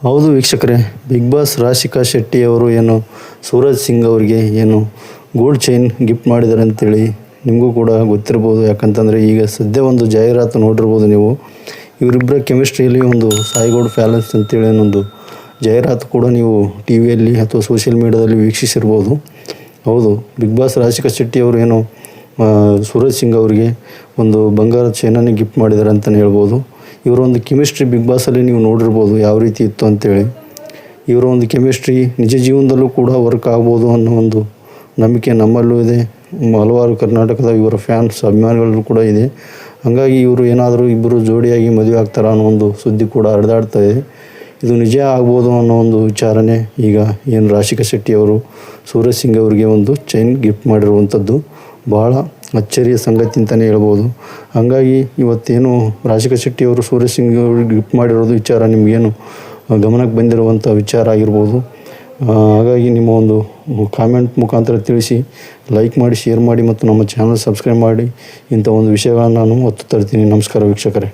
ಹೌದು ವೀಕ್ಷಕರೇ, big boss Rashika Shetty ಅವರು ಏನು ಸೂರಜ್ ಸಿಂಗ್ ಅವರಿಗೆ ಏನು ಗೋಲ್ಡ್ ಚೈನ್ ಗಿಫ್ಟ್ ಮಾಡಿದ್ದಾರೆ ಅಂತೇಳಿ ನಿಮಗೂ ಕೂಡ ಗೊತ್ತಿರ್ಬೋದು. ಯಾಕಂತಂದರೆ ಈಗ ಸದ್ಯ ಒಂದು ಜಾಹೀರಾತು ನೋಡಿರ್ಬೋದು ನೀವು. ಇವರಿಬ್ಬರ ಕೆಮಿಸ್ಟ್ರಿಯಲ್ಲಿ ಒಂದು ಸಾಯಿಗೋಲ್ಡ್ ಪ್ಯಾಲೇಸ್ ಅಂತೇಳಿ ಒಂದು ಜಾಹೀರಾತು ಕೂಡ ನೀವು ಟಿ ವಿಯಲ್ಲಿ ಅಥವಾ ಸೋಷಿಯಲ್ ಮೀಡಿಯಾದಲ್ಲಿ ವೀಕ್ಷಿಸಿರ್ಬೋದು. ಹೌದು, ಬಿಗ್ ಬಾಸ್ ರಾಶಿಕಾ ಶೆಟ್ಟಿ ಅವರು ಏನು ಸೂರಜ್ ಸಿಂಗ್ ಅವರಿಗೆ ಒಂದು ಬಂಗಾರದ ಚೈನನ್ನೇ ಗಿಫ್ಟ್ ಮಾಡಿದ್ದಾರೆ ಅಂತಲೇ ಹೇಳ್ಬೋದು. ಇವರ ಒಂದು ಕೆಮಿಸ್ಟ್ರಿ ಬಿಗ್ ಬಾಸಲ್ಲಿ ನೀವು ನೋಡಿರ್ಬೋದು ಯಾವ ರೀತಿ ಇತ್ತು ಅಂತೇಳಿ. ಇವರ ಒಂದು ಕೆಮಿಸ್ಟ್ರಿ ನಿಜ ಜೀವನದಲ್ಲೂ ಕೂಡ ವರ್ಕ್ ಆಗ್ಬೋದು ಅನ್ನೋ ಒಂದು ನಂಬಿಕೆ ನಮ್ಮಲ್ಲೂ ಇದೆ. ಹಲವಾರು ಕರ್ನಾಟಕದ ಇವರ ಫ್ಯಾನ್ಸ್ ಅಭಿಮಾನಿಗಳಲ್ಲೂ ಕೂಡ ಇದೆ. ಹಾಗಾಗಿ ಇವರು ಏನಾದರೂ ಇಬ್ಬರು ಜೋಡಿಯಾಗಿ ಮದುವೆ ಆಗ್ತಾರ ಅನ್ನೋ ಒಂದು ಸುದ್ದಿ ಕೂಡ ಹರಿದಾಡ್ತಾ ಇದೆ. ಇದು ನಿಜ ಆಗ್ಬೋದು ಅನ್ನೋ ಒಂದು ವಿಚಾರನೇ ಈಗ ಏನು ರಾಶಿಕಾ ಶೆಟ್ಟಿ ಅವರು ಸೂರಜ್ ಸಿಂಗ್ ಅವರಿಗೆ ಒಂದು ಚೈನ್ ಗಿಫ್ಟ್ ಮಾಡಿರುವಂಥದ್ದು ಭಾಳ ಅಚ್ಚರಿಯ ಸಂಗತಿ ಅಂತಲೇ ಹೇಳ್ಬೋದು. ಹಾಗಾಗಿ ಇವತ್ತೇನು ರಾಶಿಕಾ ಶೆಟ್ಟಿ ಅವರು ಸೂರಜ್ ಸಿಂಗ್ ಅವ್ರಿಗೆ ಗಿಫ್ಟ್ ಮಾಡಿರೋದು ವಿಚಾರ ನಿಮಗೇನು ಗಮನಕ್ಕೆ ಬಂದಿರುವಂಥ ವಿಚಾರ ಆಗಿರ್ಬೋದು. ಹಾಗಾಗಿ ನಿಮ್ಮ ಒಂದು ಕಾಮೆಂಟ್ ಮುಖಾಂತರ ತಿಳಿಸಿ, ಲೈಕ್ ಮಾಡಿ, ಶೇರ್ ಮಾಡಿ ಮತ್ತು ನಮ್ಮ ಚಾನಲ್ ಸಬ್ಸ್ಕ್ರೈಬ್ ಮಾಡಿ. ಇಂಥ ಒಂದು ವಿಷಯಗಳನ್ನು ನಾನು ಒತ್ತು ತರ್ತೀನಿ. ನಮಸ್ಕಾರ ವೀಕ್ಷಕರೇ.